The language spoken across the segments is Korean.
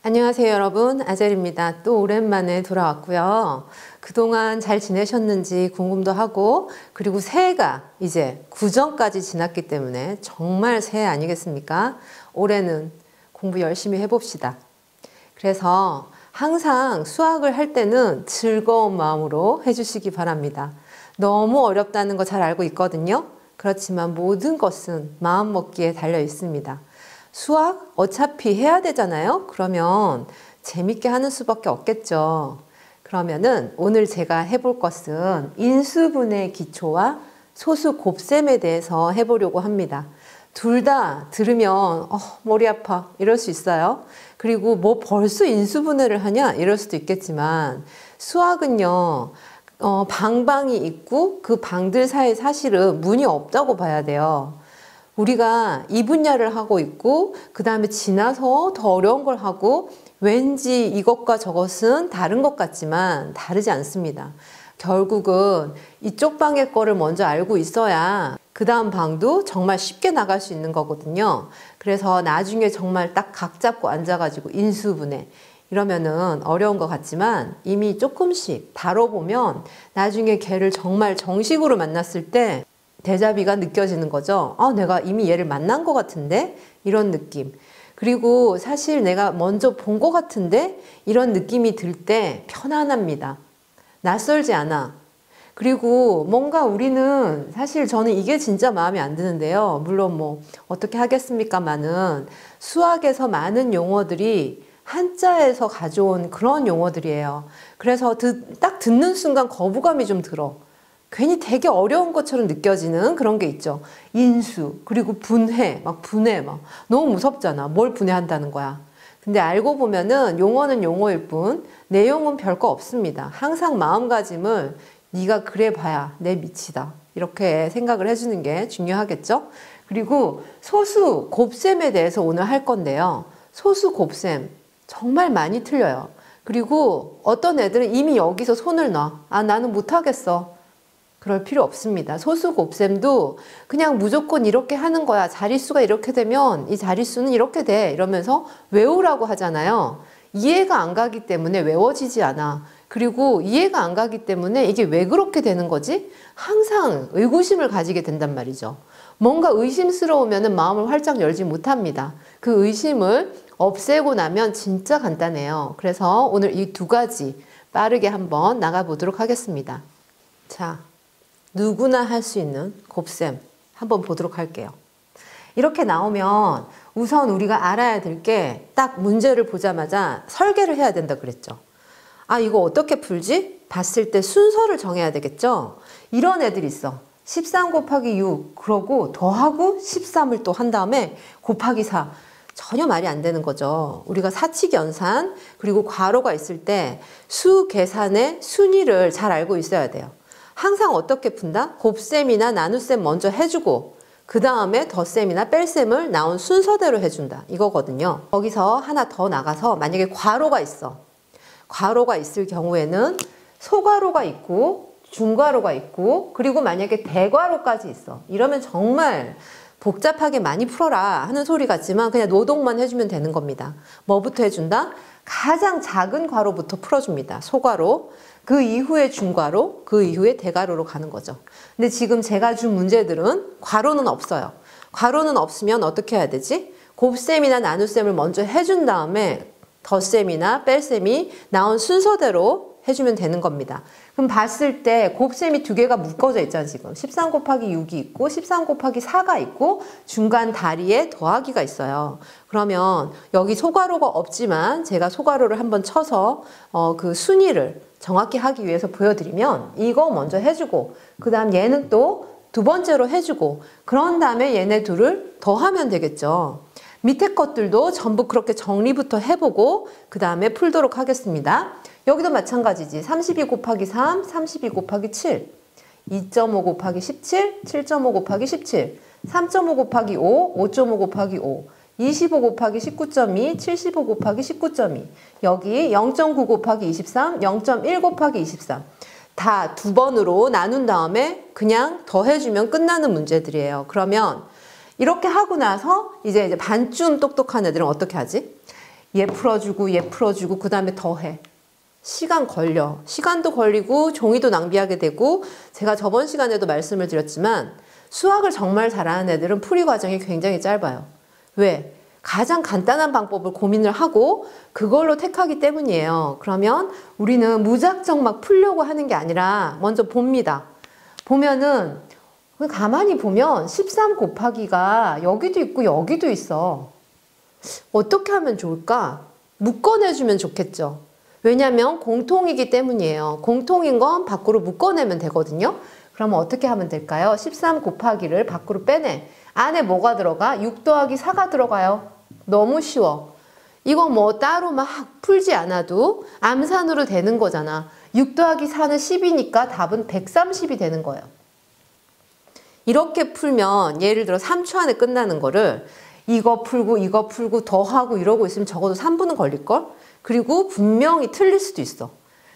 안녕하세요 여러분, 아젤입니다. 또 오랜만에 돌아왔고요. 그동안 잘 지내셨는지 궁금도 하고, 그리고 새해가 이제 구정까지 지났기 때문에 정말 새해 아니겠습니까? 올해는 공부 열심히 해봅시다. 그래서 항상 수학을 할 때는 즐거운 마음으로 해주시기 바랍니다. 너무 어렵다는 거 잘 알고 있거든요. 그렇지만 모든 것은 마음먹기에 달려 있습니다. 수학 어차피 해야 되잖아요. 그러면 재밌게 하는 수밖에 없겠죠. 그러면은 오늘 제가 해볼 것은 인수분해 기초와 소수 곱셈에 대해서 해보려고 합니다. 둘 다 들으면 머리 아파 이럴 수 있어요. 그리고 뭐 벌써 인수분해를 하냐 이럴 수도 있겠지만, 수학은요 방방이 있고 그 방들 사이에 사실은 문이 없다고 봐야 돼요. 우리가 이 분야를 하고 있고 그 다음에 지나서 더 어려운 걸 하고 왠지 이것과 저것은 다른 것 같지만 다르지 않습니다. 결국은 이쪽 방의 거를 먼저 알고 있어야 그 다음 방도 정말 쉽게 나갈 수 있는 거거든요. 그래서 나중에 정말 딱 각 잡고 앉아가지고 인수분해 이러면은 어려운 것 같지만, 이미 조금씩 다뤄보면 나중에 걔를 정말 정식으로 만났을 때 대자비가 느껴지는 거죠. 내가 이미 얘를 만난 것 같은데? 이런 느낌. 그리고 사실 내가 먼저 본 것 같은데? 이런 느낌이 들 때 편안합니다. 낯설지 않아. 그리고 뭔가 우리는, 사실 저는 이게 진짜 마음에 안 드는데요. 물론 뭐 어떻게 하겠습니까마는 수학에서 많은 용어들이 한자에서 가져온 그런 용어들이에요. 그래서 딱 듣는 순간 거부감이 좀 들어. 괜히 되게 어려운 것처럼 느껴지는 그런 게 있죠. 인수, 그리고 분해, 분해 너무 무섭잖아. 뭘 분해한다는 거야. 근데 알고 보면은 용어는 용어일 뿐 내용은 별거 없습니다. 항상 마음가짐을 네가 그래 봐야 내 밑이다, 이렇게 생각을 해주는 게 중요하겠죠. 그리고 소수 곱셈에 대해서 오늘 할 건데요. 소수 곱셈 정말 많이 틀려요. 그리고 어떤 애들은 이미 여기서 손을 놔. 나는 못하겠어. 그럴 필요 없습니다. 소수 곱셈도 그냥 무조건 이렇게 하는 거야. 자릿수가 이렇게 되면 이 자릿수는 이렇게 돼. 이러면서 외우라고 하잖아요. 이해가 안 가기 때문에 외워지지 않아. 그리고 이해가 안 가기 때문에 이게 왜 그렇게 되는 거지? 항상 의구심을 가지게 된단 말이죠. 뭔가 의심스러우면 마음을 활짝 열지 못합니다. 그 의심을 없애고 나면 진짜 간단해요. 그래서 오늘 이 두 가지 빠르게 한번 나가보도록 하겠습니다. 자, 누구나 할 수 있는 곱셈 한번 보도록 할게요. 이렇게 나오면 우선 우리가 알아야 될 게, 딱 문제를 보자마자 설계를 해야 된다 그랬죠. 이거 어떻게 풀지? 봤을 때 순서를 정해야 되겠죠. 이런 애들이 있어. 13 곱하기 6 그러고 더하고 13을 또 한 다음에 곱하기 4. 전혀 말이 안 되는 거죠. 우리가 사칙 연산 그리고 괄호가 있을 때 수 계산의 순위를 잘 알고 있어야 돼요. 항상 어떻게 푼다? 곱셈이나 나눗셈 먼저 해주고 그 다음에 덧셈이나 뺄셈을 나온 순서대로 해준다, 이거거든요. 거기서 하나 더 나가서 만약에 괄호가 있어. 괄호가 있을 경우에는 소괄호가 있고 중괄호가 있고 그리고 만약에 대괄호까지 있어. 이러면 정말 복잡하게 많이 풀어라 하는 소리 같지만 그냥 노동만 해주면 되는 겁니다. 뭐부터 해준다? 가장 작은 괄호부터 풀어줍니다. 소괄호. 그 이후에 중괄호, 그 이후에 대괄호로 가는 거죠. 근데 지금 제가 준 문제들은 괄호는 없어요. 괄호는 없으면 어떻게 해야 되지? 곱셈이나 나눗셈을 먼저 해준 다음에 덧셈이나 뺄셈이 나온 순서대로 해주면 되는 겁니다. 그럼 봤을 때 곱셈이 두 개가 묶어져 있잖아. 지금 13 곱하기 6이 있고 13 곱하기 4가 있고 중간 다리에 더하기가 있어요. 그러면 여기 소괄호가 없지만 제가 소괄호를 한번 쳐서 그 순위를 정확히 하기 위해서 보여드리면, 이거 먼저 해주고 그 다음 얘는 또 두 번째로 해주고 그런 다음에 얘네 둘을 더하면 되겠죠. 밑에 것들도 전부 그렇게 정리부터 해보고 그 다음에 풀도록 하겠습니다. 여기도 마찬가지지. 32 곱하기 3, 32 곱하기 7, 2.5 곱하기 17, 7.5 곱하기 17, 3.5 곱하기 5, 5.5 곱하기 5, 25 곱하기 19.2, 75 곱하기 19.2, 여기 0.9 곱하기 23, 0.1 곱하기 23. 다 두 번으로 나눈 다음에 그냥 더해주면 끝나는 문제들이에요. 그러면 이렇게 하고 나서 이제 반쯤 똑똑한 애들은 어떻게 하지? 얘 풀어주고 얘 풀어주고 그 다음에 더해. 시간 걸려. 시간도 걸리고 종이도 낭비하게 되고 제가 저번 시간에도 말씀을 드렸지만 수학을 정말 잘하는 애들은 풀이 과정이 굉장히 짧아요. 왜? 가장 간단한 방법을 고민을 하고 그걸로 택하기 때문이에요. 그러면 우리는 무작정 막 풀려고 하는 게 아니라 먼저 봅니다. 보면은 가만히 보면 13 곱하기가 여기도 있고 여기도 있어. 어떻게 하면 좋을까? 묶어내주면 좋겠죠. 왜냐하면 공통이기 때문이에요. 공통인 건 밖으로 묶어내면 되거든요. 그러면 어떻게 하면 될까요? 13 곱하기를 밖으로 빼내. 안에 뭐가 들어가? 6 더하기 4가 들어가요. 너무 쉬워. 이거 뭐 따로 막 풀지 않아도 암산으로 되는 거잖아. 6 더하기 4는 10이니까 답은 130이 되는 거예요. 이렇게 풀면 예를 들어 3초 안에 끝나는 거를 이거 풀고 더하고 이러고 있으면 적어도 3분은 걸릴걸? 그리고 분명히 틀릴 수도 있어.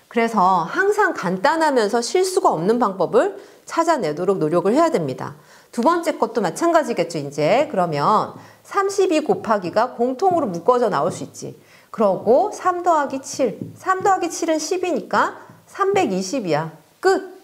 그래서 항상 간단하면서 실수가 없는 방법을 찾아내도록 노력을 해야 됩니다. 두 번째 것도 마찬가지겠죠, 이제. 그러면 32 곱하기가 공통으로 묶어져 나올 수 있지. 그러고 3 더하기 7. 3 더하기 7은 10이니까 320이야. 끝!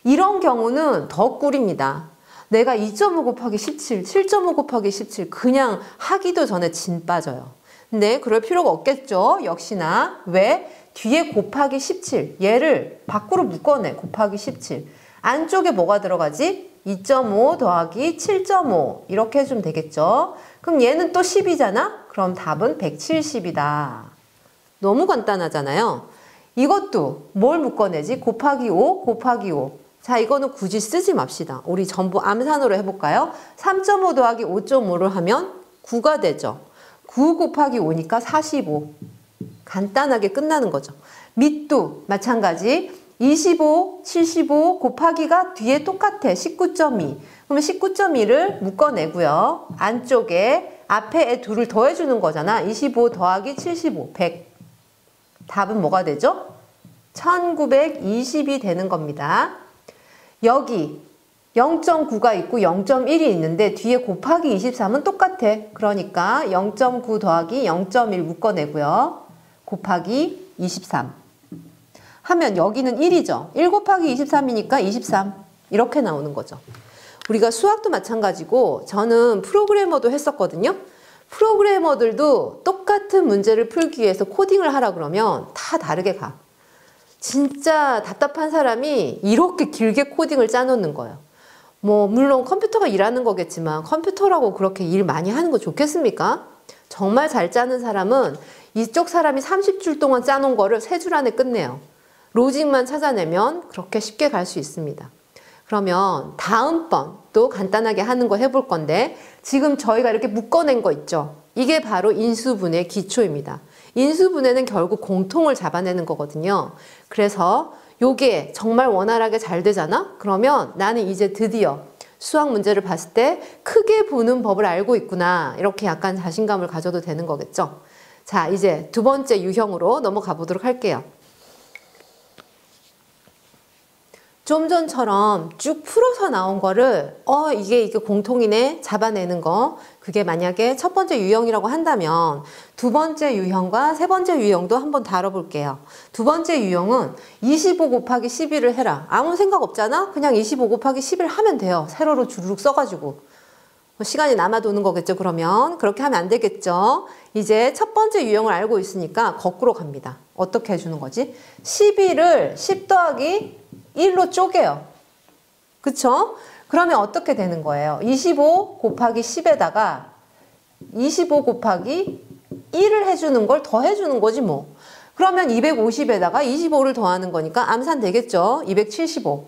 이런 경우는 더 꿀입니다. 내가 2.5 곱하기 17, 7.5 곱하기 17 그냥 하기도 전에 진 빠져요. 근데 그럴 필요가 없겠죠. 역시나. 왜? 뒤에 곱하기 17. 얘를 밖으로 묶어내. 곱하기 17. 안쪽에 뭐가 들어가지? 2.5 더하기 7.5 이렇게 해주면 되겠죠. 그럼 얘는 또 10이잖아? 그럼 답은 170이다. 너무 간단하잖아요. 이것도 뭘 묶어내지? 곱하기 5, 곱하기 5. 자, 이거는 굳이 쓰지 맙시다. 우리 전부 암산으로 해볼까요? 3.5 더하기 5.5를 하면 9가 되죠. 9 곱하기 5니까 45. 간단하게 끝나는 거죠. 밑도 마찬가지. 25, 75 곱하기가 뒤에 똑같아. 19.2. 그러면 19.2를 묶어내고요. 안쪽에 앞에 2를 더해주는 거잖아. 25 더하기 75, 100. 답은 뭐가 되죠? 1920이 되는 겁니다. 여기 0.9가 있고 0.1이 있는데 뒤에 곱하기 23은 똑같아. 그러니까 0.9 더하기 0.1 묶어내고요. 곱하기 23. 하면 여기는 1이죠. 1 곱하기 23이니까 23. 이렇게 나오는 거죠. 우리가 수학도 마찬가지고 저는 프로그래머도 했었거든요. 프로그래머들도 똑같은 문제를 풀기 위해서 코딩을 하라 그러면 다 다르게 가. 진짜 답답한 사람이 이렇게 길게 코딩을 짜놓는 거예요. 뭐 물론 컴퓨터가 일하는 거겠지만 컴퓨터라고 그렇게 일 많이 하는 거 좋겠습니까? 정말 잘 짜는 사람은 이쪽 사람이 30줄 동안 짜놓은 거를 3줄 안에 끝내요. 로직만 찾아내면 그렇게 쉽게 갈 수 있습니다. 그러면 다음번 또 간단하게 하는 거 해볼 건데 지금 저희가 이렇게 묶어낸 거 있죠? 이게 바로 인수분해 기초입니다. 인수분해는 결국 공통을 잡아내는 거거든요. 그래서 요게 정말 원활하게 잘 되잖아? 그러면 나는 이제 드디어 수학 문제를 봤을 때 크게 보는 법을 알고 있구나. 이렇게 약간 자신감을 가져도 되는 거겠죠? 자, 이제 두 번째 유형으로 넘어가 보도록 할게요. 좀 전처럼 쭉 풀어서 나온 거를 이게 공통이네 잡아내는 거, 그게 만약에 첫 번째 유형이라고 한다면 두 번째 유형과 세 번째 유형도 한번 다뤄볼게요. 두 번째 유형은 25 곱하기 11을 해라. 아무 생각 없잖아? 그냥 25 곱하기 11 하면 돼요. 세로로 주르륵 써가지고. 시간이 남아도는 거겠죠. 그러면 그렇게 하면 안 되겠죠. 이제 첫 번째 유형을 알고 있으니까 거꾸로 갑니다. 어떻게 해주는 거지? 11을 10 더하기 1로 쪼개요. 그쵸? 그러면 어떻게 되는 거예요? 25 곱하기 10에다가 25 곱하기 1을 해주는 걸 더 해주는 거지 뭐. 그러면 250에다가 25를 더하는 거니까 암산 되겠죠? 275.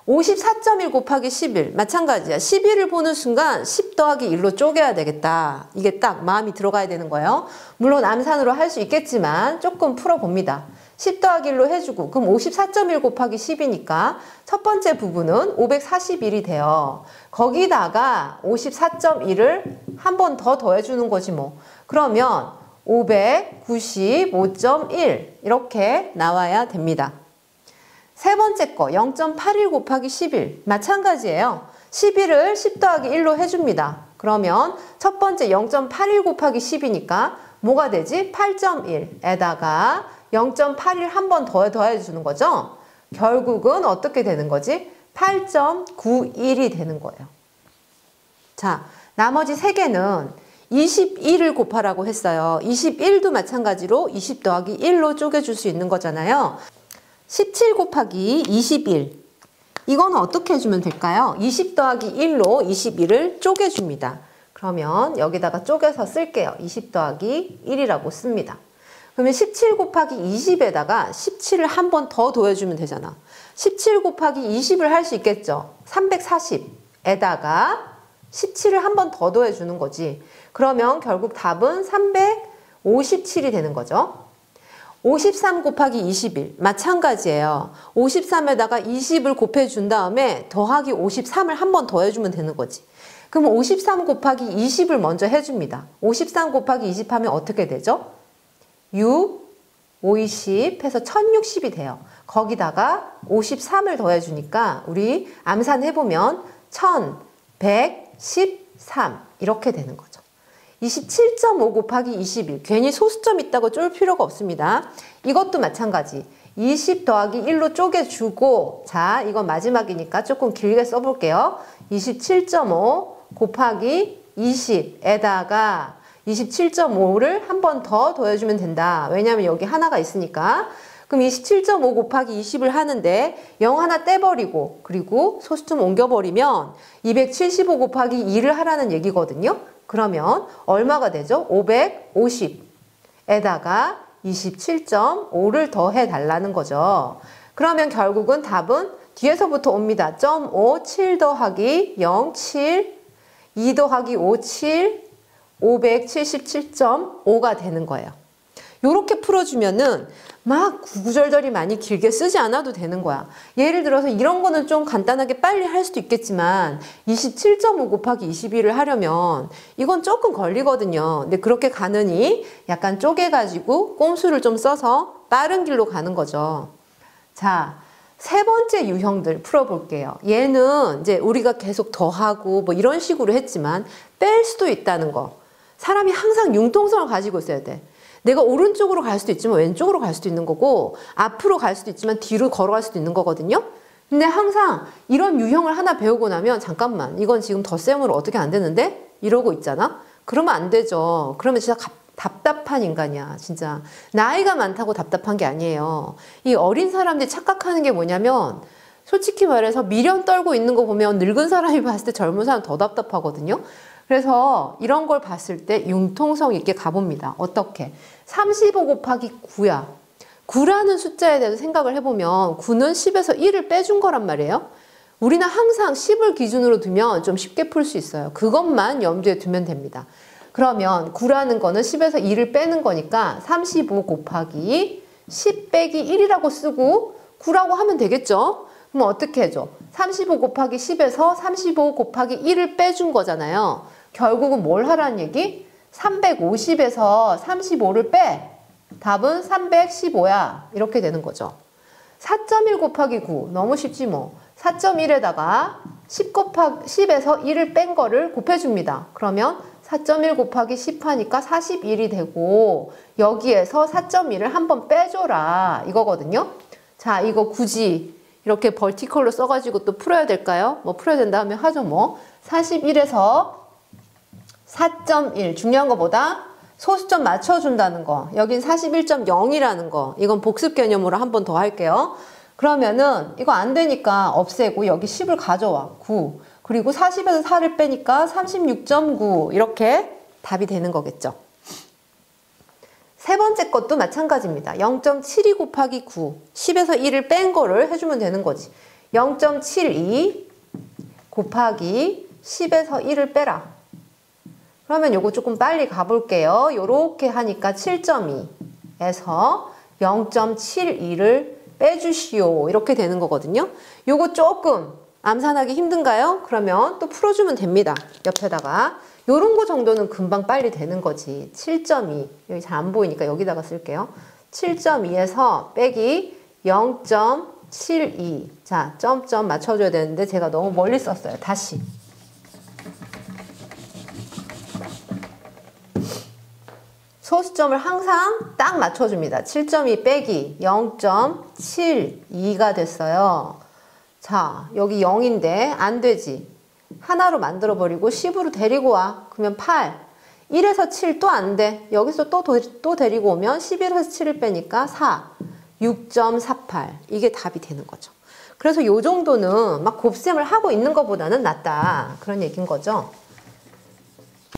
54.1 곱하기 11 마찬가지야. 11을 보는 순간 10 더하기 1로 쪼개야 되겠다. 이게 딱 마음이 들어가야 되는 거예요. 물론 암산으로 할 수 있겠지만 조금 풀어봅니다. 10 더하기 1로 해주고 그럼 54.1 곱하기 10이니까 첫 번째 부분은 541이 돼요. 거기다가 54.1을 한 번 더 더해주는 거지 뭐. 그러면 595.1 이렇게 나와야 됩니다. 세 번째 거 0.81 곱하기 11 마찬가지예요. 11을 10 더하기 1로 해줍니다. 그러면 첫 번째 0.81 곱하기 10이니까 뭐가 되지? 8.1에다가 0.81 한 번 더해 주는 거죠? 결국은 어떻게 되는 거지? 8.91이 되는 거예요. 자, 나머지 3개는 21을 곱하라고 했어요. 21도 마찬가지로 20 더하기 1로 쪼개줄 수 있는 거잖아요. 17 곱하기 21. 이건 어떻게 해주면 될까요? 20 더하기 1로 21을 쪼개줍니다. 그러면 여기다가 쪼개서 쓸게요. 20 더하기 1이라고 씁니다. 그러면 17 곱하기 20에다가 17을 한 번 더 더해주면 되잖아. 17 곱하기 20을 할 수 있겠죠? 340에다가 17을 한 번 더 더해주는 거지. 그러면 결국 답은 357이 되는 거죠. 53 곱하기 21 마찬가지예요. 53에다가 20을 곱해준 다음에 더하기 53을 한 번 더해주면 되는 거지. 그럼 53 곱하기 20을 먼저 해줍니다. 53 곱하기 20 하면 어떻게 되죠? 6, 50 해서 1060이 돼요. 거기다가 53을 더해주니까 우리 암산해보면 1113 이렇게 되는 거죠. 27.5 곱하기 21 괜히 소수점 있다고 쫄 필요가 없습니다. 이것도 마찬가지 20 더하기 1로 쪼개주고 자 이건 마지막이니까 조금 길게 써볼게요. 27.5 곱하기 20에다가 27.5를 한 번 더 더해주면 된다. 왜냐하면 여기 하나가 있으니까. 그럼 27.5 곱하기 20을 하는데 0 하나 떼버리고 그리고 소수점 옮겨버리면 275 곱하기 2를 하라는 얘기거든요. 그러면 얼마가 되죠? 550에다가 27.5를 더해 달라는 거죠. 그러면 결국은 답은 뒤에서부터 옵니다. 0.5, 7 더하기 0, 7, 2 더하기 5, 7, 577.5가 되는 거예요. 요렇게 풀어주면은 막 구구절절이 많이 길게 쓰지 않아도 되는 거야. 예를 들어서 이런 거는 좀 간단하게 빨리 할 수도 있겠지만 27.5 곱하기 21을 하려면 이건 조금 걸리거든요. 근데 그렇게 가느니 약간 쪼개가지고 꼼수를 좀 써서 빠른 길로 가는 거죠. 자, 세 번째 유형들 풀어볼게요. 얘는 이제 우리가 계속 더하고 뭐 이런 식으로 했지만 뺄 수도 있다는 거. 사람이 항상 융통성을 가지고 있어야 돼. 내가 오른쪽으로 갈 수도 있지만 왼쪽으로 갈 수도 있는 거고 앞으로 갈 수도 있지만 뒤로 걸어갈 수도 있는 거거든요. 근데 항상 이런 유형을 하나 배우고 나면 잠깐만 이건 지금 덧셈으로 어떻게 안 되는데? 이러고 있잖아. 그러면 안 되죠. 그러면 진짜 답답한 인간이야. 진짜 나이가 많다고 답답한 게 아니에요. 이 어린 사람들이 착각하는 게 뭐냐면 솔직히 말해서 미련 떨고 있는 거 보면 늙은 사람이 봤을 때 젊은 사람 더 답답하거든요. 그래서 이런 걸 봤을 때 융통성 있게 가봅니다. 어떻게? 35 곱하기 9야. 9라는 숫자에 대해서 생각을 해보면 9는 10에서 1을 빼준 거란 말이에요. 우리는 항상 10을 기준으로 두면 좀 쉽게 풀 수 있어요. 그것만 염두에 두면 됩니다. 그러면 9라는 거는 10에서 2를 빼는 거니까 35 곱하기 10 빼기 1이라고 쓰고 9라고 하면 되겠죠? 그럼 어떻게 해줘? 35 곱하기 10에서 35 곱하기 1을 빼준 거잖아요. 결국은 뭘 하라는 얘기? 350에서 35를 빼. 답은 315야. 이렇게 되는 거죠. 4.1 곱하기 9. 너무 쉽지 뭐. 4.1에다가 10에서 1을 뺀 거를 곱해줍니다. 그러면 4.1 곱하기 10 하니까 41이 되고 여기에서 4.1을 한번 빼줘라. 이거거든요. 자, 이거 굳이 이렇게 벌티컬로 써가지고 또 풀어야 될까요? 뭐 풀어야 된다 하면 하죠 뭐. 41에서 4.1 중요한 거보다 소수점 맞춰준다는 거. 여긴 41.0이라는 거. 이건 복습 개념으로 한 번 더 할게요. 그러면은 이거 안 되니까 없애고 여기 10을 가져와. 9. 그리고 40에서 4를 빼니까 36.9 이렇게 답이 되는 거겠죠. 세 번째 것도 마찬가지입니다. 0.72 곱하기 9. 10에서 1을 뺀 거를 해주면 되는 거지. 0.72 곱하기 10에서 1을 빼라. 그러면 요거 조금 빨리 가볼게요. 요렇게 하니까 7.2에서 0.72를 빼주시오. 이렇게 되는 거거든요. 요거 조금 암산하기 힘든가요? 그러면 또 풀어주면 됩니다. 옆에다가. 요런 거 정도는 금방 빨리 되는 거지. 7.2. 여기 잘 안 보이니까 여기다가 쓸게요. 7.2에서 빼기 0.72. 자, 점점 맞춰줘야 되는데 제가 너무 멀리 썼어요. 다시. 소수점을 항상 딱 맞춰줍니다. 7.2 빼기 0.72가 됐어요. 자, 여기 0인데 안 되지. 하나로 만들어버리고 10으로 데리고 와. 그러면 8. 1에서 7 또 안 돼. 여기서 또 데리고 오면 11에서 7을 빼니까 4. 6.48. 이게 답이 되는 거죠. 그래서 요 정도는 막 곱셈을 하고 있는 것보다는 낫다. 그런 얘기인 거죠.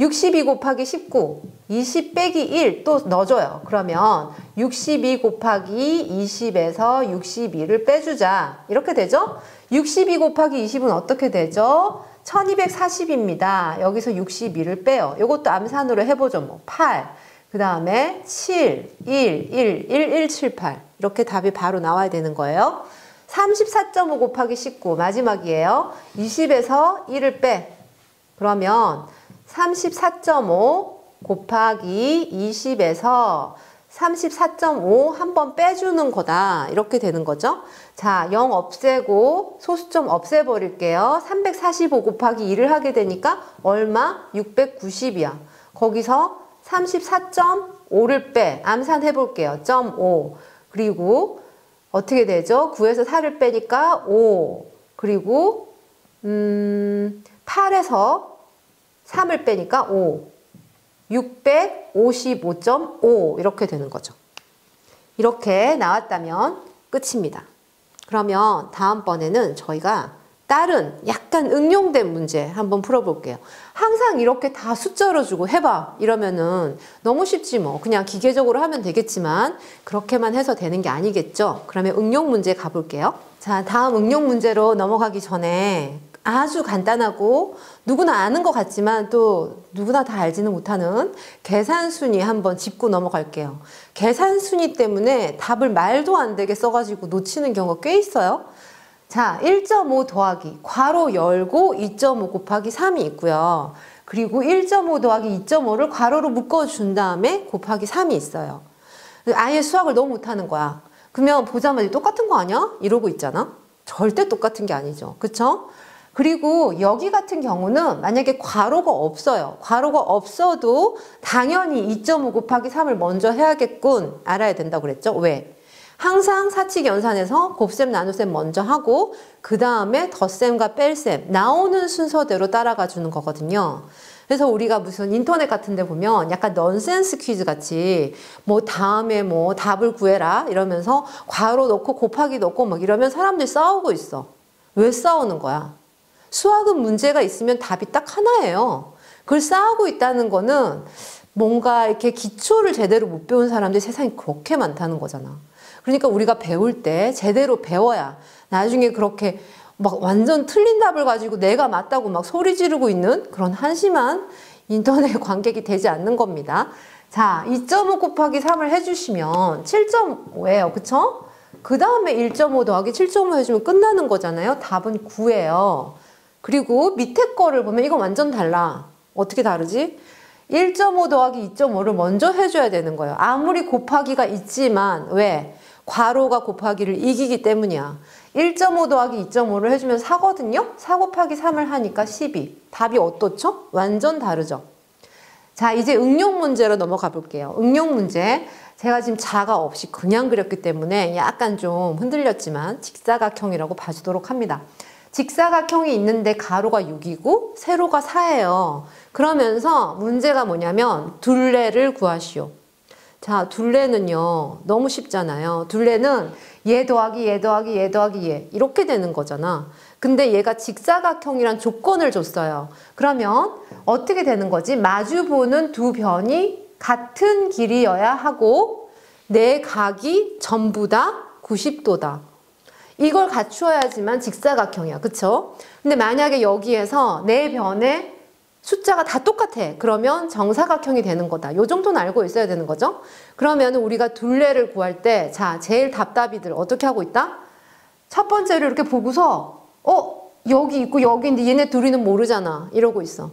62 곱하기 19, 20 빼기 1 또 넣어줘요. 그러면 62 곱하기 20에서 62를 빼주자. 이렇게 되죠? 62 곱하기 20은 어떻게 되죠? 1240입니다. 여기서 62를 빼요. 이것도 암산으로 해보죠. 뭐 8, 그 다음에 7, 1, 1, 1, 1, 7, 8 이렇게 답이 바로 나와야 되는 거예요. 34.5 곱하기 19 마지막이에요. 20에서 1을 빼. 그러면 34.5 곱하기 20에서 34.5 한번 빼주는 거다. 이렇게 되는 거죠. 자, 0 없애고 소수점 없애버릴게요. 345 곱하기 2를 하게 되니까 얼마? 690이야. 거기서 34.5를 빼. 암산해 볼게요. 0.5. 그리고 어떻게 되죠? 9에서 4를 빼니까 5. 그리고 8에서 3을 빼니까 5. 655.5 이렇게 되는 거죠. 이렇게 나왔다면 끝입니다. 그러면 다음번에는 저희가 다른 약간 응용된 문제 한번 풀어볼게요. 항상 이렇게 다 숫자로 주고 해봐 이러면은 너무 쉽지 뭐. 그냥 기계적으로 하면 되겠지만 그렇게만 해서 되는 게 아니겠죠. 그러면 응용 문제 가볼게요. 자, 다음 응용 문제로 넘어가기 전에 아주 간단하고 누구나 아는 것 같지만 또 누구나 다 알지는 못하는 계산순위 한번 짚고 넘어갈게요. 계산순위 때문에 답을 말도 안 되게 써가지고 놓치는 경우가 꽤 있어요. 자, 1.5 더하기 괄호 열고 2.5 곱하기 3이 있고요. 그리고 1.5 더하기 2.5를 괄호로 묶어준 다음에 곱하기 3이 있어요. 아예 수학을 너무 못하는 거야. 그러면 보자마자 똑같은 거 아니야? 이러고 있잖아. 절대 똑같은 게 아니죠. 그쵸? 그리고 여기 같은 경우는 만약에 괄호가 없어요. 괄호가 없어도 당연히 2.5 곱하기 3을 먼저 해야겠군. 알아야 된다고 그랬죠? 왜? 항상 사칙 연산에서 곱셈 나눗셈 먼저 하고 그 다음에 덧셈과 뺄셈 나오는 순서대로 따라가 주는 거거든요. 그래서 우리가 무슨 인터넷 같은 데 보면 약간 넌센스 퀴즈 같이 뭐 다음에 뭐 답을 구해라 이러면서 괄호 넣고 곱하기 넣고 막 이러면 사람들이 싸우고 있어. 왜 싸우는 거야? 수학은 문제가 있으면 답이 딱 하나예요. 그걸 싸우고 있다는 거는 뭔가 이렇게 기초를 제대로 못 배운 사람들이 세상에 그렇게 많다는 거잖아. 그러니까 우리가 배울 때 제대로 배워야 나중에 그렇게 막 완전 틀린 답을 가지고 내가 맞다고 막 소리 지르고 있는 그런 한심한 인터넷 관객이 되지 않는 겁니다. 자, 2.5 곱하기 3을 해주시면 7.5예요. 그쵸? 그 다음에 1.5 더하기 7.5 해주면 끝나는 거잖아요. 답은 9예요. 그리고 밑에 거를 보면 이거 완전 달라. 어떻게 다르지? 1.5 더하기 2.5를 먼저 해줘야 되는 거예요. 아무리 곱하기가 있지만 왜? 괄호가 곱하기를 이기기 때문이야. 1.5 더하기 2.5를 해주면 4거든요? 4 곱하기 3을 하니까 12. 답이 어떻죠? 완전 다르죠? 자, 이제 응용 문제로 넘어가 볼게요. 응용 문제. 제가 지금 자가 없이 그냥 그렸기 때문에 약간 좀 흔들렸지만 직사각형이라고 봐주도록 합니다. 직사각형이 있는데 가로가 6이고 세로가 4예요. 그러면서 문제가 뭐냐면 둘레를 구하시오. 자, 둘레는요 너무 쉽잖아요. 둘레는 얘 더하기 얘 더하기 얘 더하기 얘 이렇게 되는 거잖아. 근데 얘가 직사각형이란 조건을 줬어요. 그러면 어떻게 되는 거지? 마주보는 두 변이 같은 길이여야 하고 내 각이 전부 다 90도다. 이걸 갖추어야지만 직사각형이야. 그쵸? 근데 만약에 여기에서 네 변의 숫자가 다 똑같아. 그러면 정사각형이 되는 거다. 요 정도는 알고 있어야 되는 거죠? 그러면 우리가 둘레를 구할 때, 자, 제일 답답이들 어떻게 하고 있다? 첫 번째를 이렇게 보고서, 여기 있고 여기 있는데 얘네 둘이는 모르잖아. 이러고 있어.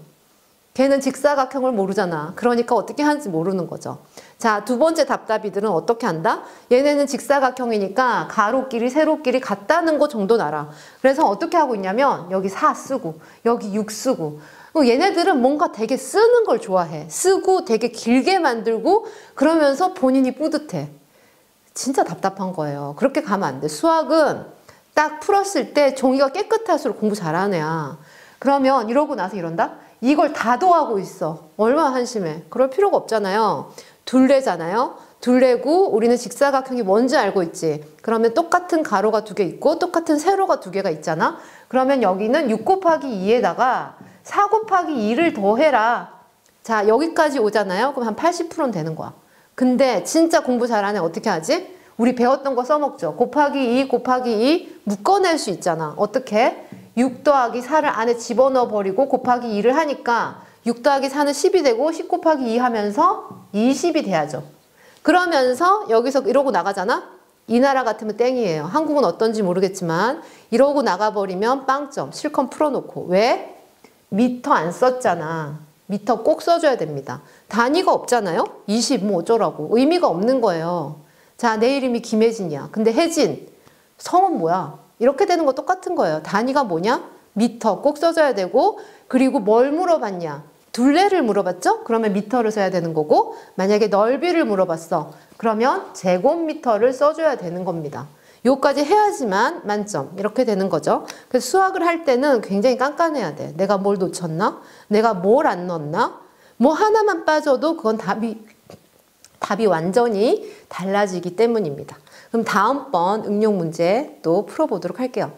걔는 직사각형을 모르잖아. 그러니까 어떻게 하는지 모르는 거죠. 자, 두 번째 답답이들은 어떻게 한다? 얘네는 직사각형이니까 가로끼리 세로끼리 같다는 거 정도는 알아. 그래서 어떻게 하고 있냐면 여기 4 쓰고 여기 6 쓰고 얘네들은 뭔가 되게 쓰는 걸 좋아해. 쓰고 되게 길게 만들고 그러면서 본인이 뿌듯해. 진짜 답답한 거예요. 그렇게 가면 안 돼. 수학은 딱 풀었을 때 종이가 깨끗할수록 공부 잘하는 애야. 그러면 이러고 나서 이런다? 이걸 다 더하고 있어. 얼마나 한심해. 그럴 필요가 없잖아요. 둘레잖아요. 둘레고 우리는 직사각형이 뭔지 알고 있지. 그러면 똑같은 가로가 2개 있고 똑같은 세로가 2개가 있잖아. 그러면 여기는 6 곱하기 2에다가 4 곱하기 2를 더해라. 자, 여기까지 오잖아요. 그럼 한 80%는 되는 거야. 근데 진짜 공부 잘하는 애 어떻게 하지? 우리 배웠던 거 써먹죠. 곱하기 2 곱하기 2 묶어낼 수 있잖아. 어떻게? 6 더하기 4를 안에 집어넣어 버리고 곱하기 2를 하니까 6 더하기 4는 10이 되고 10 곱하기 2 하면서 20이 돼야죠. 그러면서 여기서 이러고 나가잖아? 이 나라 같으면 땡이에요. 한국은 어떤지 모르겠지만 이러고 나가버리면 빵점. 실컷 풀어놓고. 왜? 미터 안 썼잖아. 미터 꼭 써줘야 됩니다. 단위가 없잖아요? 20 뭐 어쩌라고. 의미가 없는 거예요. 자, 내 이름이 김혜진이야. 근데 혜진, 성은 뭐야? 이렇게 되는 거 똑같은 거예요. 단위가 뭐냐? 미터 꼭 써줘야 되고, 그리고 뭘 물어봤냐? 둘레를 물어봤죠? 그러면 미터를 써야 되는 거고, 만약에 넓이를 물어봤어. 그러면 제곱미터를 써줘야 되는 겁니다. 요까지 해야지만 만점. 이렇게 되는 거죠. 그래서 수학을 할 때는 굉장히 깐깐해야 돼. 내가 뭘 놓쳤나? 내가 뭘 안 넣었나? 뭐 하나만 빠져도 그건 답이 완전히 달라지기 때문입니다. 그럼 다음번 응용 문제 또 풀어보도록 할게요.